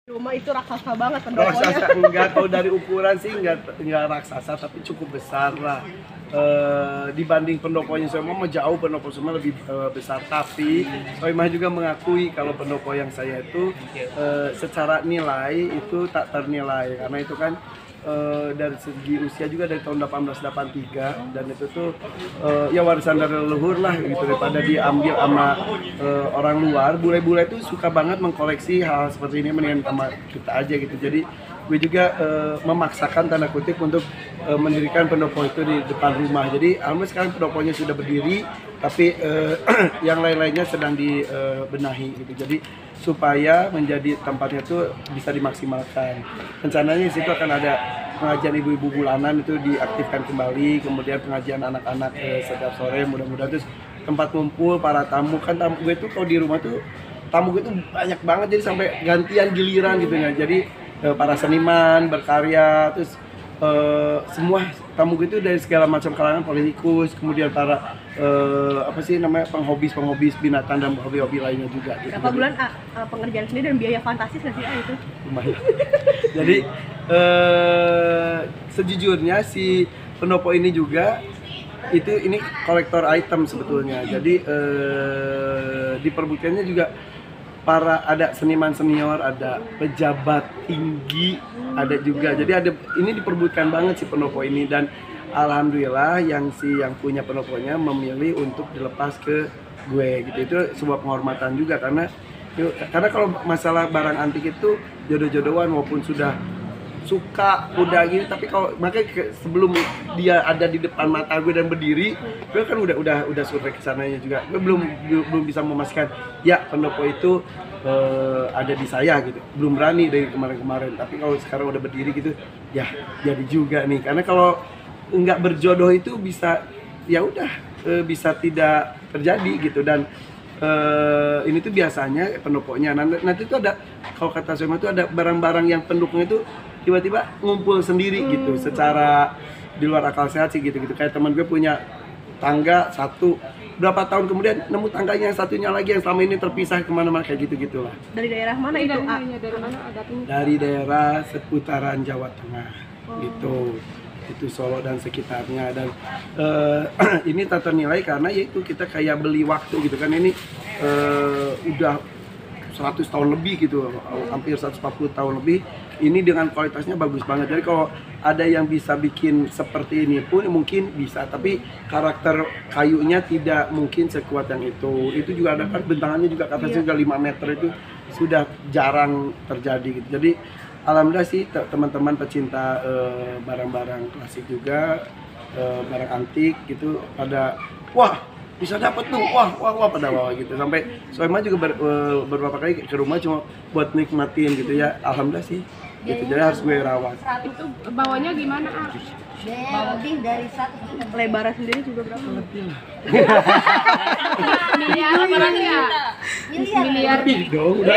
Rumah itu raksasa banget pendoponya. Raksasa enggak, kalau dari ukuran sih enggak raksasa, tapi cukup besar lah. Dibanding pendoponya Soimah mah jauh, pendopo Soimah lebih besar. Tapi Soimah juga mengakui kalau pendopo yang saya itu secara nilai itu tak ternilai, karena itu kan dari segi usia juga dari tahun 1883, dan itu tuh ya warisan dari leluhur lah gitu, daripada diambil sama orang luar. Bule-bule itu suka banget mengkoleksi hal seperti ini, mendingan sama kita aja gitu. Jadi gue juga memaksakan tanda kutip untuk mendirikan pendopo itu di depan rumah. Jadi alhamdulillah sekarang pendoponya sudah berdiri, tapi yang lain-lainnya sedang dibenahi gitu. Jadi supaya menjadi tempatnya tuh bisa dimaksimalkan. Rencananya di situ akan ada pengajian ibu-ibu bulanan itu diaktifkan kembali, kemudian pengajian anak-anak setiap sore, mudah-mudahan terus tempat kumpul para tamu. Kan tamu gue tuh kalau di rumah tuh tamu gue tuh banyak banget, jadi sampai gantian giliran gitu ya. Jadi para seniman berkarya, terus semua tamu gue itu dari segala macam kalangan, politikus, kemudian para penghobis binatang dan hobi-hobi lainnya juga gitu. Berapa bulan pengerjaan sendiri dan biaya fantastis nggak sih itu? Lumayan. Jadi sejujurnya si pendopo ini juga ini kolektor item sebetulnya. Jadi diperbutkannya juga ada seniman senior, ada pejabat tinggi, ada juga. Jadi ini diperbutkan banget si pendopo ini, dan alhamdulillah yang punya pendoponya memilih untuk dilepas ke gue gitu. Itu sebuah penghormatan juga, karena kalau masalah barang antik itu jodoh-jodohan, walaupun sudah suka udah gitu, tapi kalau makanya sebelum dia ada di depan mata gue dan berdiri, gue kan udah survei kesananya juga. Gue belum bisa memastikan ya pendopo itu ada di saya gitu, belum berani dari kemarin-kemarin. Tapi kalau sekarang udah berdiri gitu, ya jadi juga nih. Karena kalau nggak berjodoh itu bisa ya udah bisa tidak terjadi gitu. Dan ini tuh biasanya pendoponya nanti tuh ada, kalau kata Soimah tuh ada barang-barang yang pendukungnya itu tiba-tiba ngumpul sendiri gitu, secara di luar akal sehat sih gitu. Kayak teman gue punya tangga satu, berapa tahun kemudian nemu tangganya yang satunya lagi yang selama ini terpisah kemana-mana, kayak gitu-gitulah. Dari daerah mana itu? Dari daerah seputaran Jawa Tengah gitu. Itu Solo dan sekitarnya. Dan ini tak ternilai karena yaitu kita kayak beli waktu gitu kan. Ini udah 100 tahun lebih gitu, hampir 140 tahun lebih. Ini dengan kualitasnya bagus banget. Jadi kalau ada yang bisa bikin seperti ini pun mungkin bisa, tapi karakter kayunya tidak mungkin sekuat yang itu. Itu juga ada kan bentangannya juga katanya juga 5 meter, itu sudah jarang terjadi gitu. Jadi alhamdulillah sih teman-teman pecinta barang-barang klasik juga, barang antik gitu, pada wah bisa dapat tuh, wah pada wah gitu. Sampai Soimah juga beberapa kali ke rumah cuma buat nikmatin gitu ya. Alhamdulillah sih gitu. Jadi harus gue rawat. Itu bawahnya gimana, ah? Lebih dari 1 lebarnya sendiri juga berapa? Lebih lah. Miliar apa ya? Miliar. Lebih dong udah.